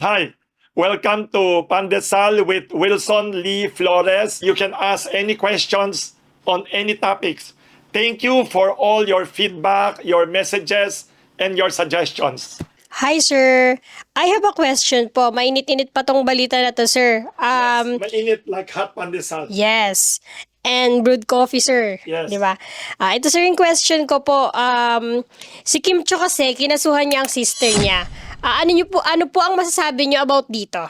Hi, welcome to Pandesal with Wilson Lee Flores. You can ask any questions on any topics. Thank you for all your feedback, your messages, and your suggestions. Hi, sir. I have a question po. Mainit-init pa tong balita na to, sir. Yes, mainit like hot pandesal. Yes. And brewed coffee, sir. Yes. Di ba? Ito, sir, yung question ko po. Si Kim Chiu kasi, kinasuhan niya ang sister niya. Ano po ang masasabi niyo about dito?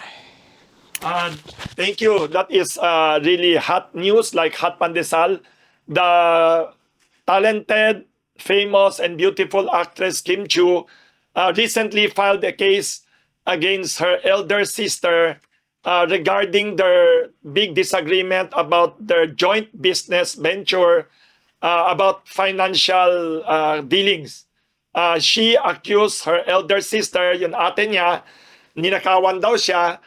Thank you. That is really hot news, like hot pandesal. The talented, famous, and beautiful actress Kim Chiu recently filed a case against her elder sister regarding their big disagreement about their joint business venture about financial dealings. She accused her elder sister, yung ate niya, ninakawan daw siya.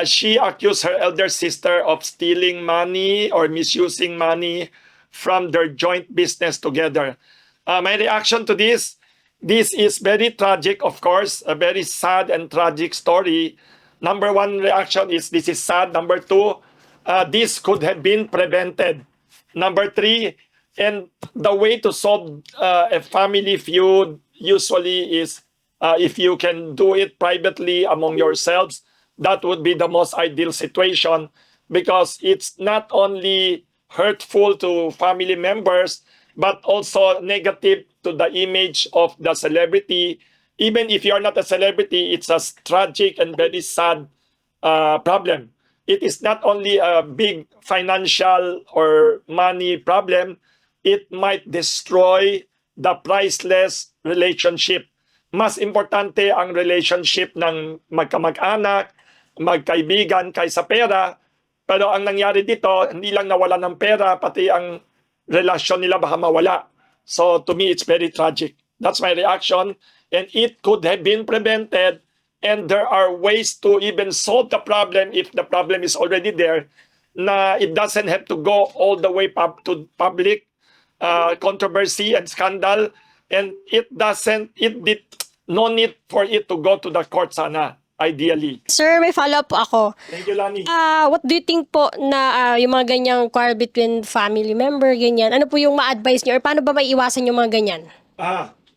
She accused her elder sister of stealing money or misusing money from their joint business together. My reaction to this is very tragic, of course, a very sad and tragic story. Number one reaction is this is sad. Number two, this could have been prevented. Number three, and the way to solve a family feud usually is if you can do it privately among yourselves, that would be the most ideal situation because it's not only hurtful to family members but also negative to the image of the celebrity. Even if you're not a celebrity, it's a tragic and very sad problem. It is not only a big financial or money problem, it might destroy the priceless relationship. Mas importante ang relationship ng magkamag-anak, magkaibigan kaysa pera. Pero ang nangyari dito, hindi lang nawala ng pera, pati ang relasyon nila baka mawala. So to me, it's very tragic. That's my reaction. And it could have been prevented. And there are ways to even solve the problem if the problem is already there. Na it doesn't have to go all the way to public controversy and scandal. And it did no need for it to go to the court sana, ideally. Sir, may follow-up po ako. Thank you, Lani. What do you think po na yung mga ganyang quarrel between family member, ganyan? Ano po yung ma-advise niyo or paano ba maiiwasan yung mga ganyan?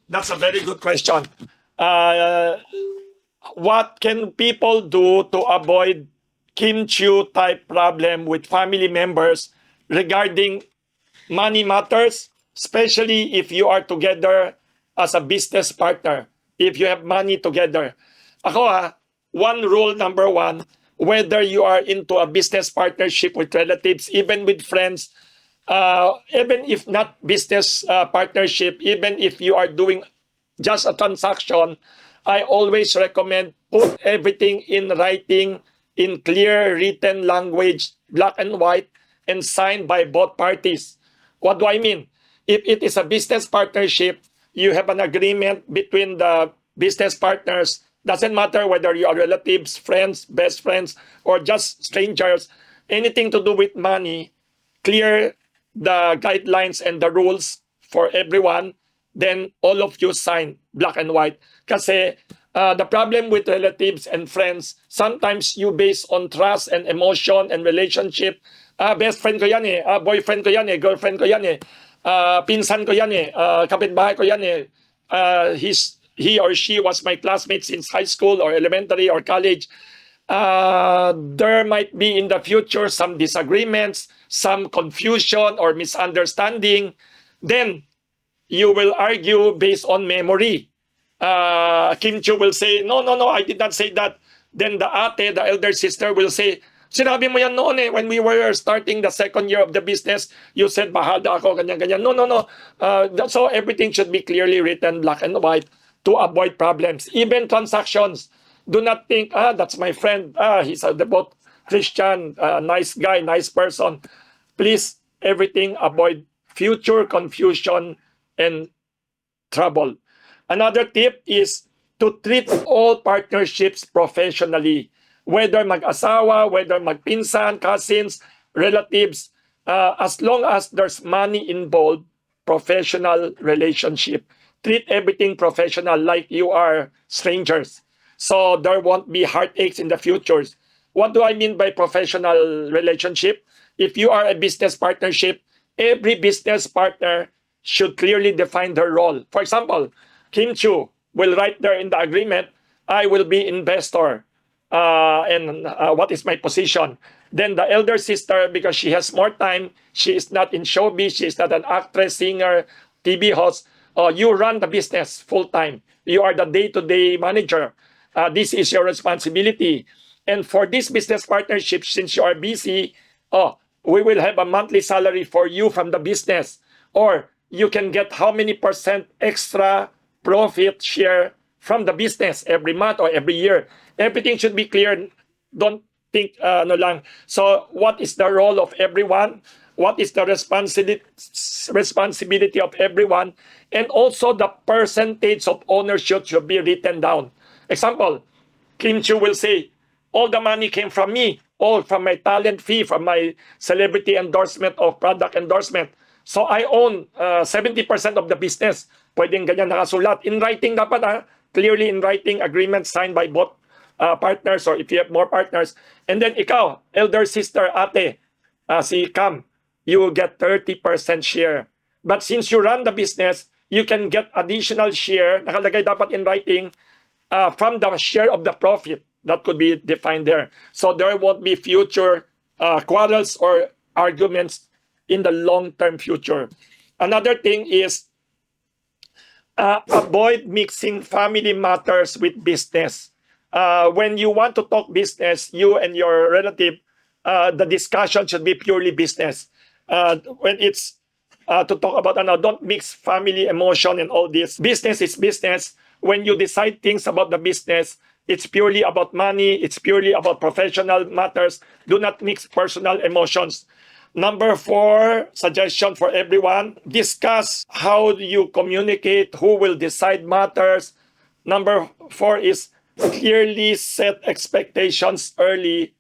That's a very good question. What can people do to avoid Kim Chiu type problem with family members regarding money matters, especially if you are together as a business partner, if you have money together? Ako one rule, number one, whether you are into a business partnership with relatives, even with friends, even if not business partnership, even if you are doing just a transaction, I always recommend put everything in writing, in clear written language, black and white, and signed by both parties. What do I mean? If it is a business partnership, you have an agreement between the business partners. Doesn't matter whether you are relatives, friends, best friends, or just strangers. Anything to do with money, clear the guidelines and the rules for everyone, then all of you sign black and white. Kasi the problem with relatives and friends, sometimes you base on trust and emotion and relationship. Best friend ko yan eh, boyfriend ko yan eh, girlfriend ko yan eh, pinsan ko yan eh, kapitbahay ko yan eh, he or she was my classmate since high school or elementary or college. There might be in the future some disagreements, some confusion or misunderstanding. Then you will argue based on memory. Kim Chiu will say, no, I did not say that. Then the ate, the elder sister will say, sinabi mo yan noon eh, when we were starting the second year of the business, you said, bahada ako, ganyan. No. So everything should be clearly written, black and white, to avoid problems. Even transactions, do not think, that's my friend, he's a devout Christian, nice guy, nice person. Please, everything avoid future confusion and trouble. Another tip is to treat all partnerships professionally. Whether mag-asawa, whether magpinsan, cousins, relatives, as long as there's money involved, professional relationship. Treat everything professional like you are strangers. so there won't be heartaches in the future. What do I mean by professional relationship? If you are a business partnership, every business partner should clearly define their role. For example, Kim Chiu will write there in the agreement, I will be investor, and what is my position. Then the elder sister, because she has more time, she is not in showbiz, she is not an actress, singer, TV host. You run the business full time. You are the day-to-day manager. This is your responsibility. And for this business partnership, since you are busy, we will have a monthly salary for you from the business. Or you can get how many percent extra profit share from the business every month or every year. Everything should be clear. Don't think ano lang. So what is the role of everyone? What is the responsibility of everyone? And also the percentage of ownership should be written down. Example, Kim Chiu will say, all the money came from me, all from my talent fee, from my celebrity endorsement of product endorsement. So I own 70% of the business. Pwedeng ganyan nakasulat. In writing dapat, clearly in writing, agreement signed by both partners, or if you have more partners. And then ikaw, elder sister, ate, si Cam, you will get 30% share. But since you run the business, you can get additional share, nakalagay dapat in writing, from the share of the profit. That could be defined there. So there won't be future quarrels or arguments in the long-term future. Another thing is avoid mixing family matters with business. When you want to talk business, you and your relative, the discussion should be purely business. When it's to talk about, don't mix family emotion and all this. Business is business. When you decide things about the business, it's purely about money. It's purely about professional matters. Do not mix personal emotions. Number 4, suggestion for everyone, discuss how you communicate, who will decide matters. Number 4 is clearly set expectations early.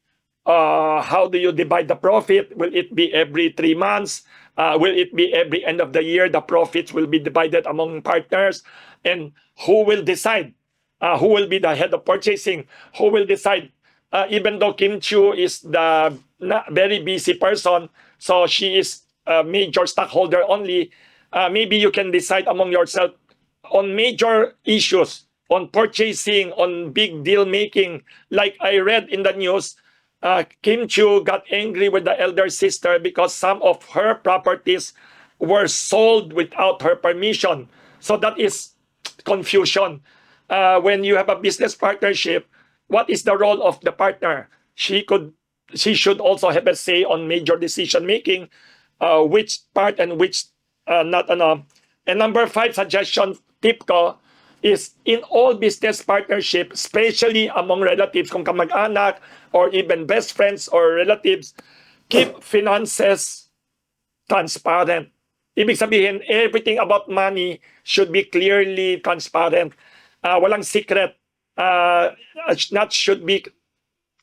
How do you divide the profit? Will it be every 3 months? Will it be every end of the year? The profits will be divided among partners. And who will decide? Who will be the head of purchasing? Who will decide? Even though Kim Chiu is the very busy person, so she is a major stockholder only, maybe you can decide among yourself on major issues, on purchasing, on big deal making. Like I read in the news, Kim Chiu got angry with the elder sister because some of her properties were sold without her permission. So that is confusion. When you have a business partnership, what is the role of the partner? She should also have a say on major decision making, which part and which not. And number 5 suggestion tip ko is in all business partnership, especially among relatives, kung kamag-anak or even best friends or relatives, keep finances transparent. Ibig sabihin, everything about money should be clearly transparent. Walang secret. Not should be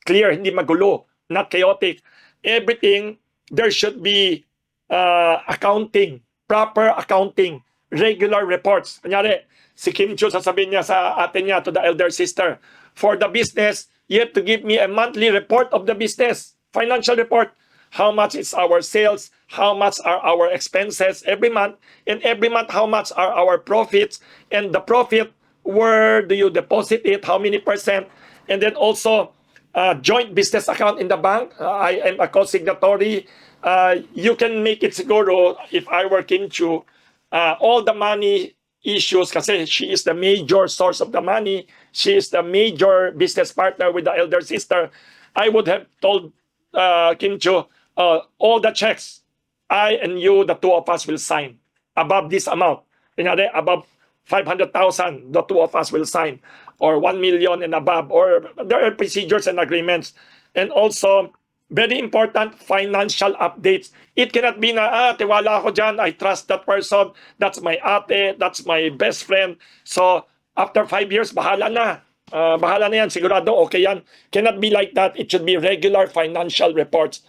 clear, hindi magulo, not chaotic. Everything, there should be accounting, proper accounting, regular reports. Kunyari, si Kim Chiu, sasabihin niya sa ate niya, to the elder sister, for the business, you have to give me a monthly report of the business, financial report. How much is our sales? How much are our expenses every month? And every month, how much are our profits? And the profit, where do you deposit it? How many percent? And then also, joint business account in the bank. I am a co-signatory. You can make it siguro, if I were Kim Chiu, all the money issues, kasi she is the major source of the money. She is the major business partner with the elder sister. I would have told Kim Chiu, all the checks, I and you, the two of us will sign above this amount. Above 500,000, the two of us will sign, or 1 million and above, or there are procedures and agreements. And also, very important, financial updates. It cannot be na, tiwala ako dyan, I trust that person, that's my ate, that's my best friend. So, after 5 years, bahala na. Bahala na yan, sigurado okay yan. Cannot be like that. It should be regular financial reports.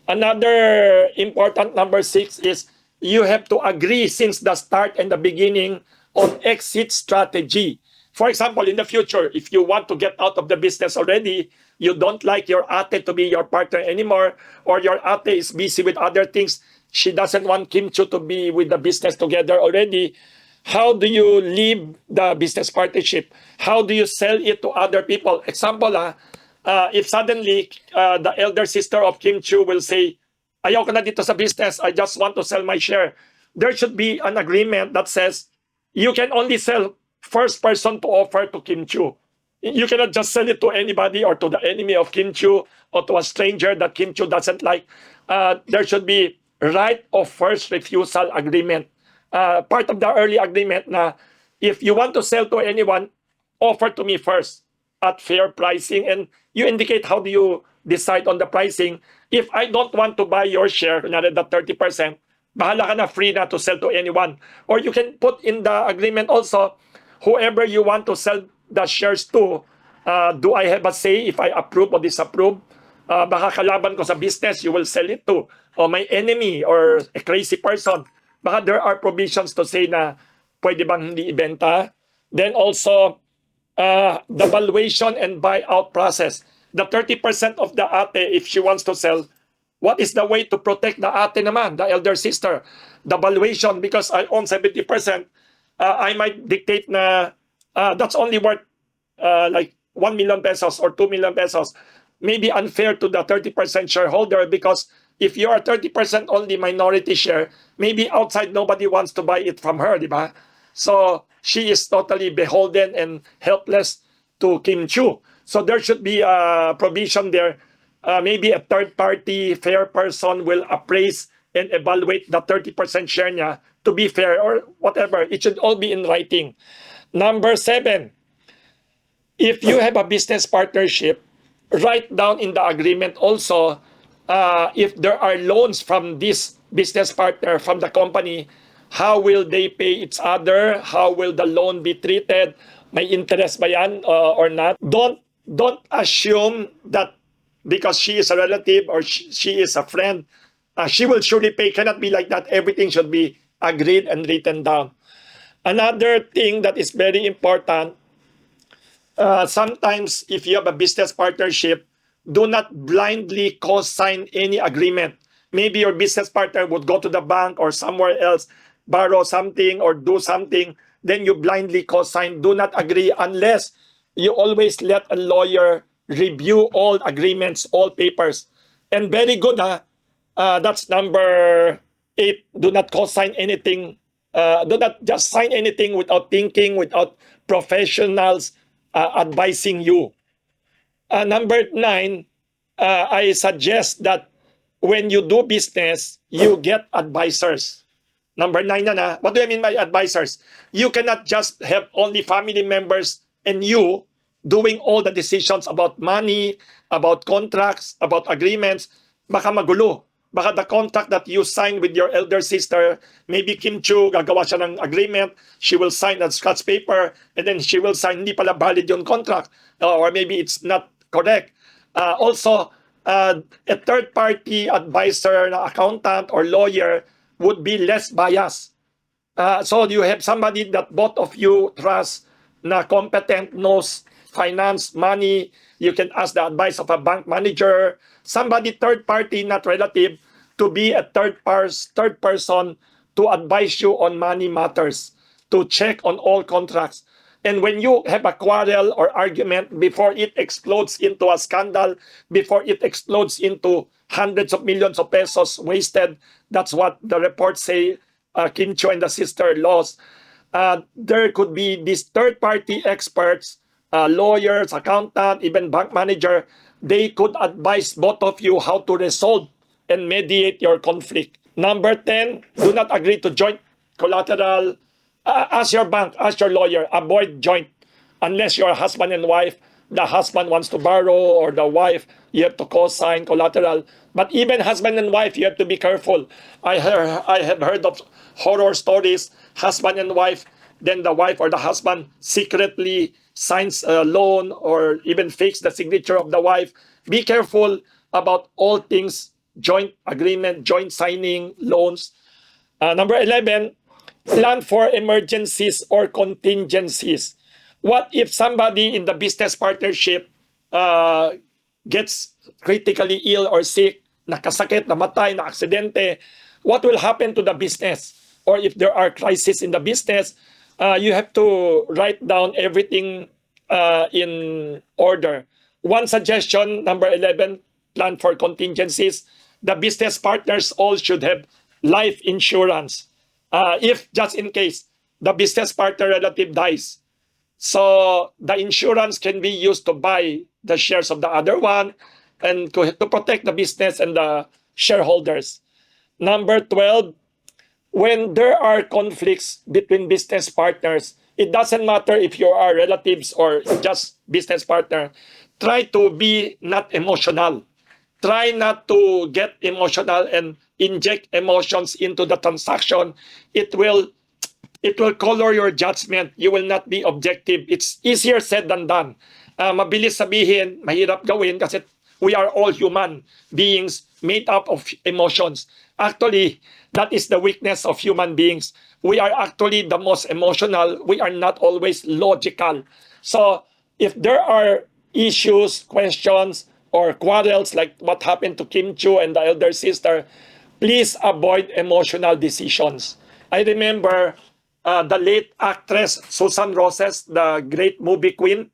Another important number 6 is you have to agree since the start and the beginning on exit strategy. For example, in the future, if you want to get out of the business already, you don't like your ate to be your partner anymore, or your ate is busy with other things, she doesn't want Kim Chiu to be with the business together already, how do you leave the business partnership? How do you sell it to other people? Example, if suddenly the elder sister of Kim Chiu will say, ayaw ko na dito sa business, I just want to sell my share. There should be an agreement that says, you can only sell first person to offer to Kim Chiu. You cannot just sell it to anybody or to the enemy of Kim Chiu or to a stranger that Kim Chiu doesn't like. There should be right of first refusal agreement. Part of the early agreement na if you want to sell to anyone, offer to me first at fair pricing, and you indicate how do you decide on the pricing. If I don't want to buy your share, kunyari the 30%, bahala ka na, free na to sell to anyone. Or you can put in the agreement also, whoever you want to sell the shares to, do I have a say if I approve or disapprove? Baka kalaban ko sa business, you will sell it to. Or my enemy or a crazy person. Baka there are provisions to say na pwede bang hindi ibenta. Then also, the valuation and buyout process. The 30% of the ate, if she wants to sell, what is the way to protect the ate naman, the elder sister? The valuation, because I own 70%, I might dictate na that's only worth like 1 million pesos or 2 million pesos. Maybe unfair to the 30% shareholder, because if you are 30% only minority share, maybe outside nobody wants to buy it from her, di ba? So she is totally beholden and helpless to Kim Chiu. So there should be a provision there. Maybe a third party fair person will appraise and evaluate the 30% share niya to be fair or whatever. It should all be in writing. Number 7, if you have a business partnership, write down in the agreement also if there are loans from this business partner, from the company, how will they pay each other? How will the loan be treated? May interest ba yan or not? Don't assume that because she is a relative or she is a friend, she will surely pay. Cannot be like that. Everything should be agreed and written down. Another thing that is very important, sometimes if you have a business partnership, do not blindly co-sign any agreement. Maybe your business partner would go to the bank or somewhere else, borrow something or do something, then you blindly co-sign. Do not agree unless you always let a lawyer review all agreements, all papers. And very good, that's number 8. Do not co-sign anything. Do not just sign anything without thinking, without professionals advising you. Number 9, I suggest that when you do business, you get advisors. Number 9 na. What do I mean by advisors? You cannot just have only family members and you doing all the decisions about money, about contracts, about agreements. Baka magulo. Baka the contract that you sign with your elder sister, maybe Kim Chiu, gagawa siya ng agreement, she will sign a scratch paper, and then she will sign, hindi pala valid yung contract, or maybe it's not correct. Also, a third-party advisor, na accountant or lawyer, would be less biased. So you have somebody that both of you trust, na competent, knows finance, money. You can ask the advice of a bank manager, somebody third party, not relative, to be a third person to advise you on money matters, to check on all contracts. And when you have a quarrel or argument, before it explodes into a scandal, before it explodes into hundreds of millions of pesos wasted, that's what the reports say Kim Chiu and the sister lost. There could be these third-party experts, lawyers, accountant, even bank manager. They could advise both of you how to resolve and mediate your conflict. Number 10, do not agree to joint collateral. Ask your bank, ask your lawyer, avoid joint. Unless you're husband and wife, the husband wants to borrow or the wife, you have to co-sign collateral. But even husband and wife, you have to be careful. I have heard of horror stories, husband and wife, then the wife or the husband secretly signs a loan or even fakes the signature of the wife. Be careful about all things, joint agreement, joint signing, loans. Number 11, plan for emergencies or contingencies. What if somebody in the business partnership gets critically ill or sick, nakasakit, namatay, na-aksidente? What will happen to the business? Or if there are crises in the business, you have to write down everything in order. One suggestion, number 11, plan for contingencies. The business partners all should have life insurance. If just in case the business partner relative dies, so the insurance can be used to buy the shares of the other one and to protect the business and the shareholders. Number 12, when there are conflicts between business partners, it doesn't matter if you are relatives or just business partner, try to be not emotional. Try not to get emotional and inject emotions into the transaction. It will color your judgment. You will not be objective. It's easier said than done. Mabilis sabihin, mahirap gawin kasi we are all human beings made up of emotions. Actually, that is the weakness of human beings. We are actually the most emotional. We are not always logical. So if there are issues, questions, or quarrels like what happened to Kim Chiu and the elder sister, please avoid emotional decisions. I remember the late actress Susan Roses, the great movie queen.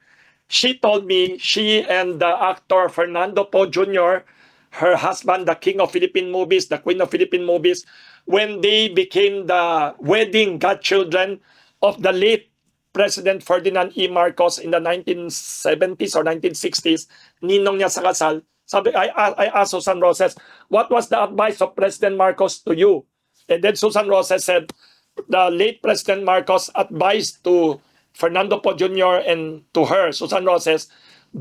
She told me she and the actor Fernando Po Jr., her husband, the king of Philippine movies, the queen of Philippine movies, when they became the wedding godchildren of the late President Ferdinand E. Marcos in the 1970s or 1960s, ninong niya sa kasal, I asked Susan Roses, what was the advice of President Marcos to you? And then Susan Roses said, the late President Marcos advised to Fernando Po Jr. and to her, Susan Roses,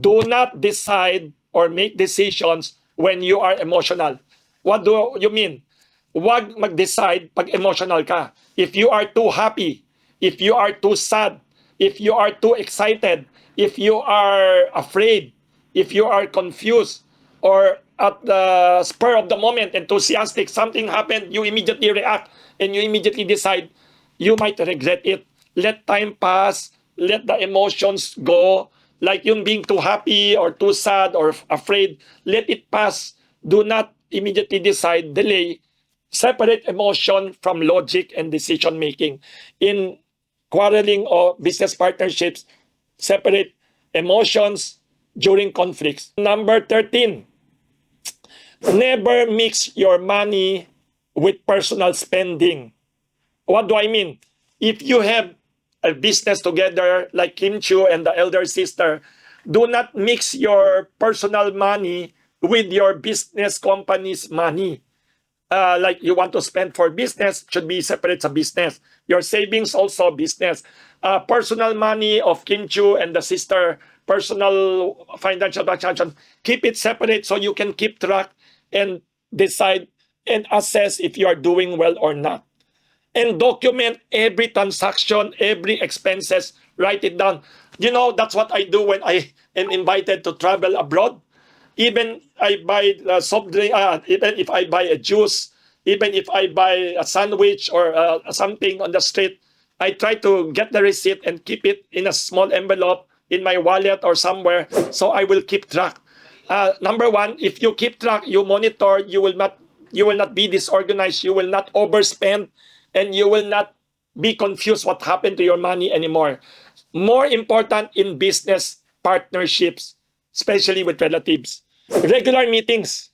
do not decide or make decisions when you are emotional. What do you mean? Huwag mag-decide pag emotional ka. If you are too happy, if you are too sad, if you are too excited, if you are afraid, if you are confused, or at the spur of the moment, enthusiastic, something happened, you immediately react and you immediately decide, you might regret it. Let time pass, let the emotions go, like yung being too happy or too sad or afraid, let it pass. Do not immediately decide, delay. Separate emotion from logic and decision making. In quarreling or business partnerships, separate emotions during conflicts. Number 13, never mix your money with personal spending. What do I mean? If you have a business together like Kim Chiu and the elder sister, do not mix your personal money with your business company's money. Like you want to spend for business, should be separate sa business. Your savings also business. Personal money of Kim Chiu and the sister, personal financial transaction, keep it separate so you can keep track and decide and assess if you are doing well or not. And document every transaction, every expenses, write it down. You know, that's what I do when I am invited to travel abroad. Even I buy soft drink, even if I buy a juice, even if I buy a sandwich or something on the street, I try to get the receipt and keep it in a small envelope in my wallet or somewhere, so I will keep track. Number one, if you keep track, you monitor, you will not be disorganized, you will not overspend, and you will not be confused what happened to your money anymore. More important in business partnerships, especially with relatives. Regular meetings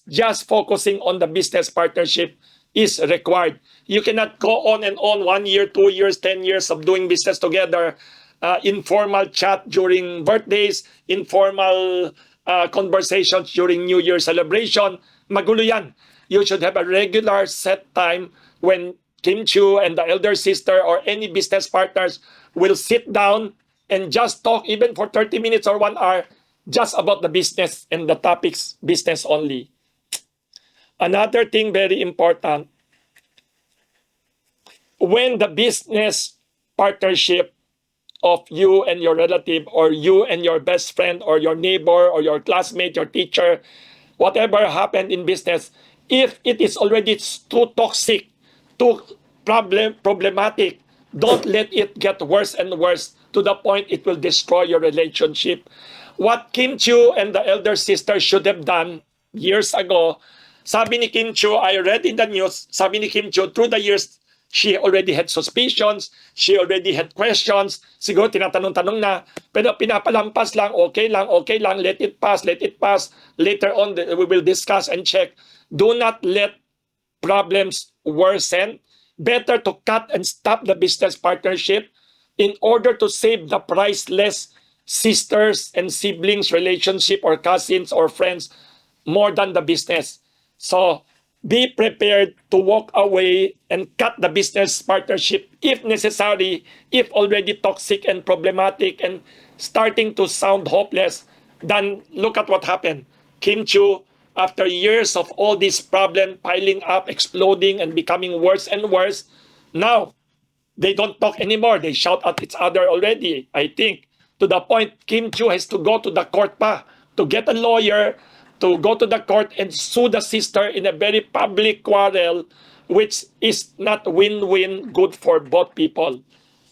just focusing on the business partnership is required. You cannot go on and on 1 year, 2 years, 10 years of doing business together. Informal chat during birthdays, informal conversations during New Year celebration. Magulo yan. You should have a regular set time when Kim Chiu and the elder sister or any business partners will sit down and just talk even for 30 minutes or 1 hour just about the business and the topics business only. Another thing very important, when the business partnership of you and your relative or you and your best friend or your neighbor or your classmate, your teacher, whatever happened in business, if it is already too toxic, too problematic, don't let it get worse and worse to the point it will destroy your relationship. What Kim Chiu and the elder sister should have done years ago, sabi ni Kim Chiu, I read in the news, sabi ni Kim Chiu, through the years, she already had suspicions, she already had questions, siguro tinatanong-tanong na, pero pinapalampas lang, okay lang, let it pass, later on we will discuss and check. Do not let problems worsen. Better to cut and stop the business partnership in order to save the priceless sisters and siblings relationship or cousins or friends more than the business. So be prepared to walk away and cut the business partnership if necessary, if already toxic and problematic and starting to sound hopeless. Then look at what happened. Kim Chiu, after years of all these problems piling up, exploding, and becoming worse and worse, now they don't talk anymore. They shout at each other already, I think, to the point Kim Chiu has to go to the court pa to get a lawyer to go to the court and sue the sister in a very public quarrel, which is not win-win, good for both people.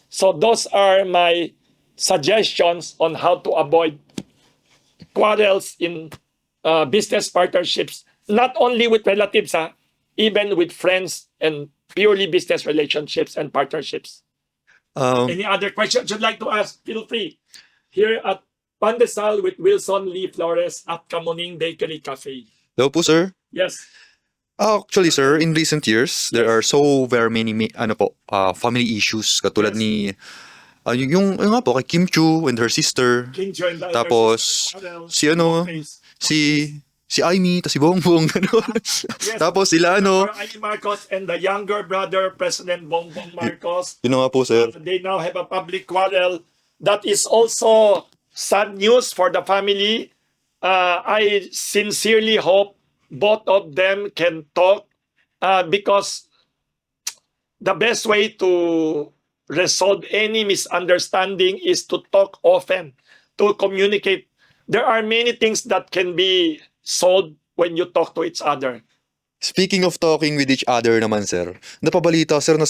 So those are my suggestions on how to avoid quarrels in business partnerships, not only with relatives, even with friends and purely business relationships and partnerships. Any other questions you'd like to ask? Feel free. Here at Pandesal with Wilson Lee Flores at Kamuning Bakery Cafe. Hello po, sir. Yes. Actually, sir, in recent years, there are so very many family issues katulad Yes. ni yung nga po kay Kim Chiu and her sister. King joined the Tapos si si Aimee, tas si Bongbong gano'n. Tapos sila Amy Marcos and the younger brother, President Bongbong Marcos. yun na nga po, sir. They now have a public quarrel. That is also sad news for the family. I sincerely hope both of them can talk because the best way to resolve any misunderstanding is to talk often, to communicate. There are many things that can be solved when you talk to each other. Speaking of talking with each other naman, sir, napabalita, sir, na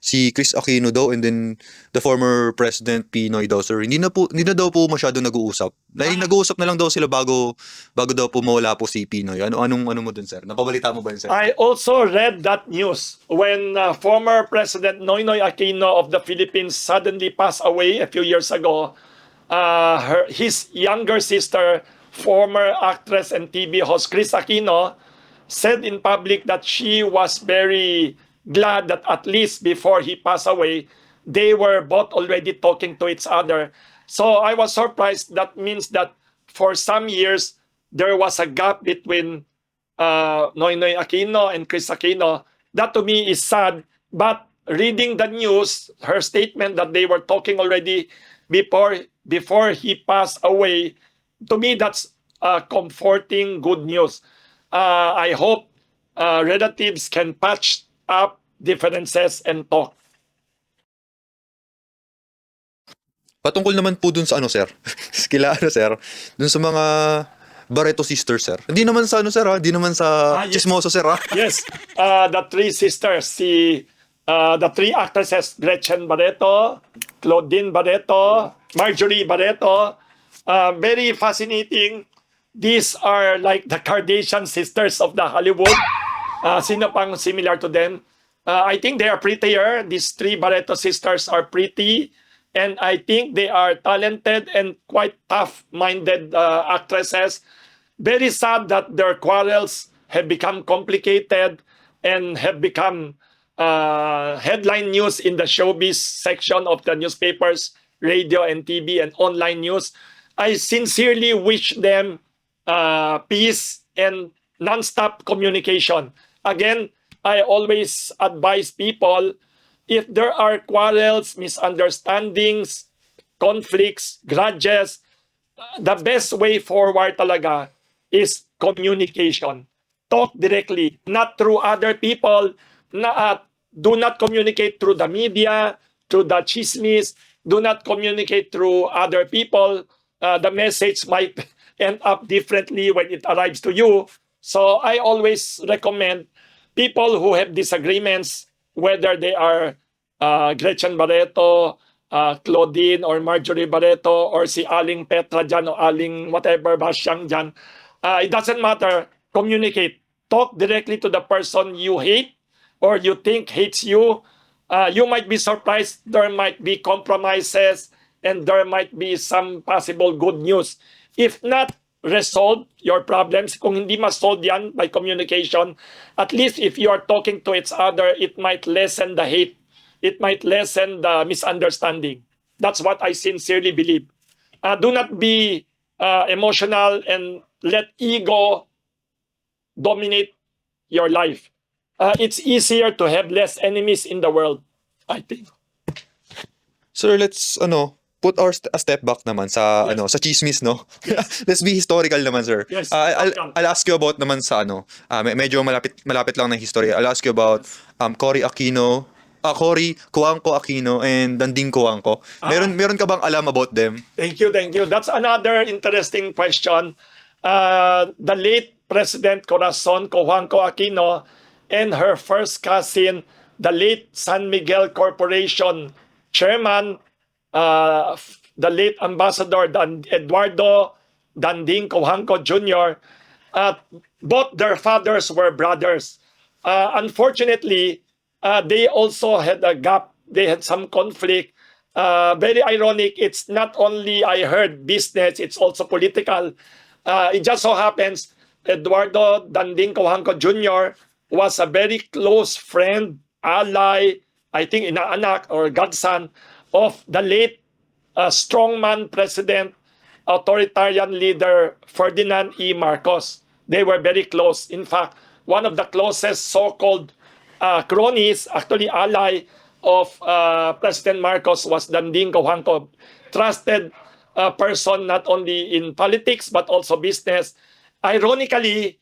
si Chris Aquino daw, and then the former President Pinoy daw, sir, hindi na daw po masyado nag-uusap. Nag-uusap na lang daw sila bago daw po mawala po si Pinoy. Anong mo dun, sir? Napabalita mo ba yun, sir? I also read that news when former President Noynoy Aquino of the Philippines suddenly passed away a few years ago. His younger sister, former actress and TV host Chris Aquino, said in public that she was very glad that at least before he passed away, they were both already talking to each other. So I was surprised. That means that for some years, there was a gap between Noynoy Aquino and Chris Aquino. That to me is sad. But reading the news, her statement that they were talking already before he passed away, to me that's comforting, good news. I hope relatives can patch up differences and talk. Patungkol naman po dun sa sir, sir, dun sa mga Barreto sisters, sir. Hindi naman sa sir, hindi naman sa yes. chismoso, sir, Yes, the three sisters, the three actresses, Gretchen Barreto, Claudine Barreto, Marjorie Barreto, very fascinating. These are like the Kardashian sisters of the Hollywood. Sino pang similar to them? I think they are prettier. These three Barreto sisters are pretty. And I think they are talented and quite tough-minded actresses. Very sad that their quarrels have become complicated and have become headline news in the showbiz section of the newspapers, radio and TV and online news. I sincerely wish them peace and non-stop communication. Again, I always advise people, if there are quarrels, misunderstandings, conflicts, grudges, the best way forward talaga is communication. Talk directly, not through other people. Do not communicate through the media, through the chismis. Do not communicate through other people. The message might end up differently when it arrives to you. So I always recommend people who have disagreements, whether they are Gretchen Barreto, Claudine or Marjorie Barreto or si Aling Petra dyan o Aling whatever, Basyang dyan. It doesn't matter. Communicate. Talk directly to the person you hate or you think hates you. You might be surprised. There might be compromises and there might be some possible good news. If not resolve your problems, kung hindi ma-solve yan by communication, at least if you are talking to each other, it might lessen the hate. It might lessen the misunderstanding. That's what I sincerely believe. Do not be emotional and let ego dominate your life. It's easier to have less enemies in the world, I think. Sir, let's put a step back naman sa Yes. sa chismis, no? Let's be historical naman, sir. Yes, I'll ask you about naman sa medyo malapit lang na history. I'll ask you about Cory Cuangco Aquino and Danding Cuangco. Meron ka bang alam about them? Thank you, thank you. That's another interesting question. The late President Corazon Cuangco Aquino and her first cousin, the late San Miguel Corporation chairman, the late Ambassador Eduardo Danding Cuangco Jr., both their fathers were brothers. Unfortunately, they also had a gap. They had some conflict. Very ironic. It's not only, I heard, business, it's also political. It just so happens Eduardo Danding Cuangco Jr. was a very close friend, ally, I think inaanak or godson of the late strongman president, authoritarian leader Ferdinand E. Marcos. They were very close. In fact, one of the closest so-called cronies, actually ally of President Marcos, was Danding Cuangco, trusted person not only in politics but also business. Ironically,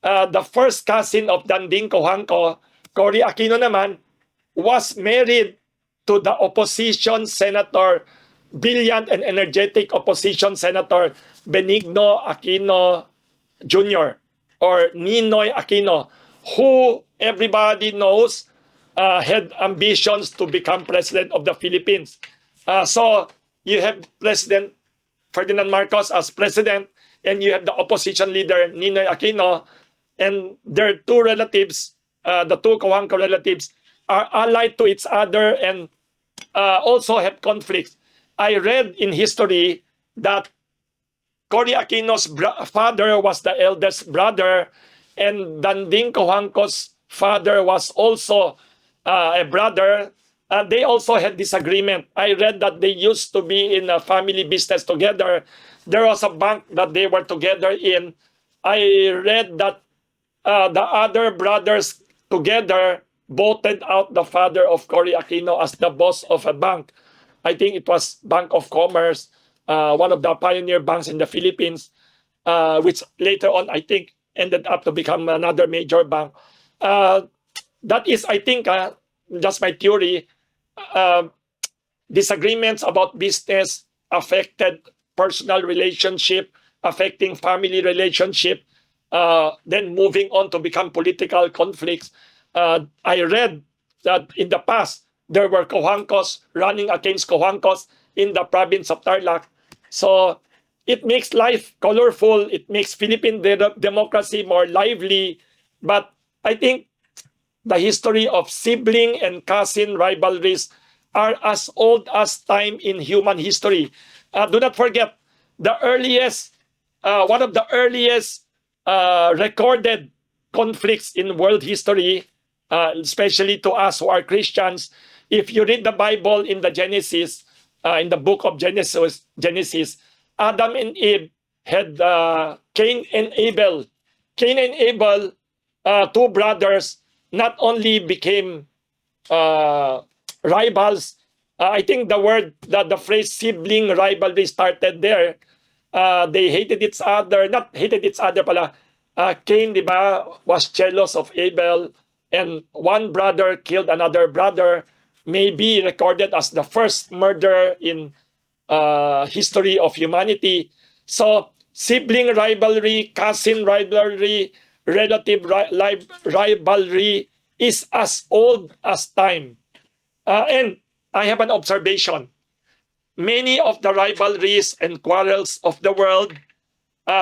the first cousin of Danding Cuangco, Cory Aquino naman, was married to the opposition senator, brilliant and energetic opposition senator Benigno Aquino Jr. or Ninoy Aquino, who everybody knows had ambitions to become president of the Philippines. So you have President Ferdinand Marcos as president, and you have the opposition leader Ninoy Aquino, and their two relatives, the two Cuangco relatives, are allied to each other and also have conflicts. I read in history that Cory Aquino's father was the eldest brother, and Danding Cuangco's father was also a brother. They also had disagreement. I read that they used to be in a family business together. There was a bank that they were together in. I read that the other brothers together voted out the father of Cory Aquino as the boss of a bank. I think it was Bank of Commerce, one of the pioneer banks in the Philippines, which later on, I think, ended up to become another major bank. That is, I think, just my theory, disagreements about business affected personal relationship, affecting family relationship, then moving on to become political conflicts. I read that in the past, there were Cuangcos running against Cuangcos in the province of Tarlac. So it makes life colorful. It makes Philippine democracy more lively. But I think the history of sibling and cousin rivalries are as old as time in human history. Do not forget, one of the earliest recorded conflicts in world history, especially to us who are Christians. If you read the Bible in the Genesis, in the book of Genesis, Adam and Eve had Cain and Abel. Cain and Abel, two brothers, not only became rivals. I think the phrase sibling rivalry started there. They hated each other, not hated each other pala. Cain, di ba, was jealous of Abel, and one brother killed another brother, may be recorded as the first murder in history of humanity. So sibling rivalry, cousin rivalry, relative rivalry is as old as time. And I have an observation. many of the rivalries and quarrels of the world,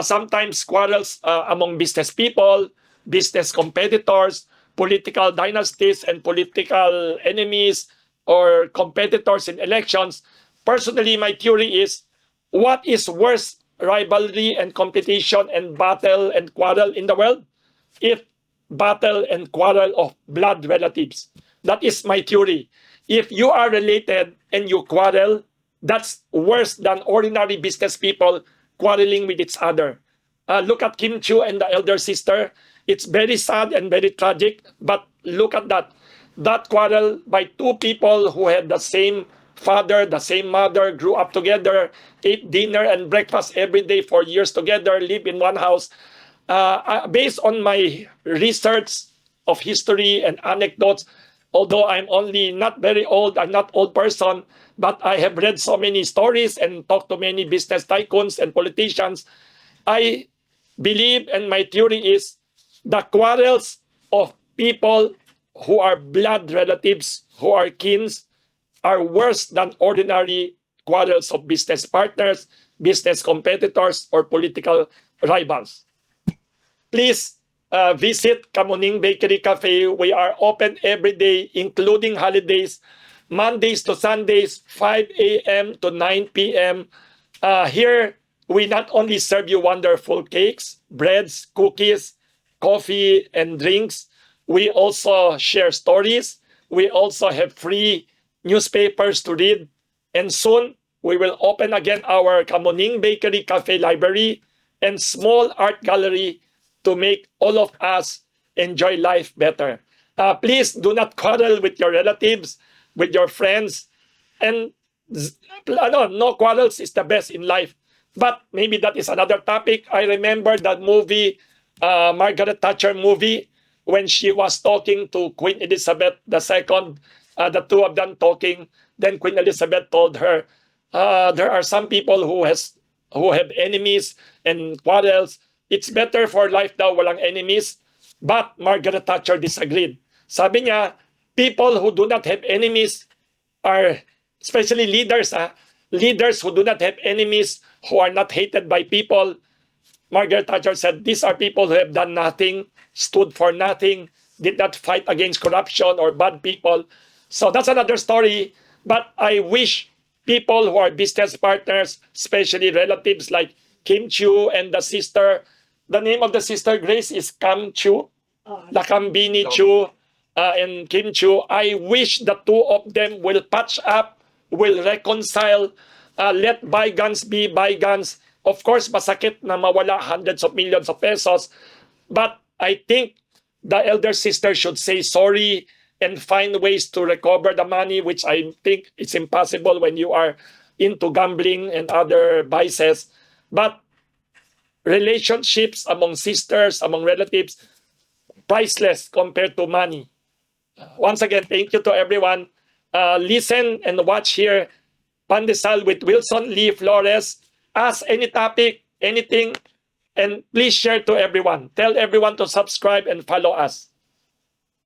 sometimes quarrels among business people, business competitors, political dynasties, and political enemies or competitors in elections. Personally, my theory is, what is worse rivalry and competition and battle and quarrel in the world? If battle and quarrel of blood relatives. That is my theory. If you are related and you quarrel, that's worse than ordinary business people quarreling with each other. Look at Kim Chiu and the elder sister. It's very sad and very tragic, but look at that. That quarrel by two people who had the same father, the same mother, grew up together, ate dinner and breakfast every day for years together, live in one house. Based on my research of history and anecdotes, although I'm only not very old, I'm not old person, but I have read so many stories and talked to many business tycoons and politicians. I believe, and my theory is, the quarrels of people who are blood relatives, who are kins, are worse than ordinary quarrels of business partners, business competitors, or political rivals. Please visit Kamuning Bakery Cafe. We are open every day, including holidays, Mondays to Sundays, 5 a.m. to 9 p.m. Here, we not only serve you wonderful cakes, breads, cookies, coffee, and drinks. We also share stories. We also have free newspapers to read. And soon, we will open again our Kamuning Bakery Cafe Library and small art gallery to make all of us enjoy life better. Please do not quarrel with your relatives, with your friends. And no quarrels is the best in life. But maybe that is another topic. I remember that movie, Margaret Thatcher movie, when she was talking to Queen Elizabeth II, the two of them talking. Then Queen Elizabeth told her, there are some people who have enemies and quarrels. It's better for life daw walang enemies. But Margaret Thatcher disagreed. Sabi niya, people who do not have enemies are, especially leaders, leaders who do not have enemies, who are not hated by people. Margaret Thatcher said, these are people who have done nothing, stood for nothing, did not fight against corruption or bad people. So that's another story. But I wish people who are business partners, especially relatives like Kim Chiu and the sister, the name of the sister Grace is Kim Chiu, Lakambini Chiu, and Kim Chiu. I wish the two of them will patch up, will reconcile, let bygones be bygones. Of course, masakit na mawala hundreds of millions of pesos. But I think the elder sister should say sorry and find ways to recover the money, which I think it's impossible when you are into gambling and other vices. But relationships among sisters, among relatives, priceless compared to money. Once again, thank you to everyone. Listen and watch here Pandesal with Wilson Lee Flores. Ask any topic, anything, and please share to everyone. Tell everyone to subscribe and follow us.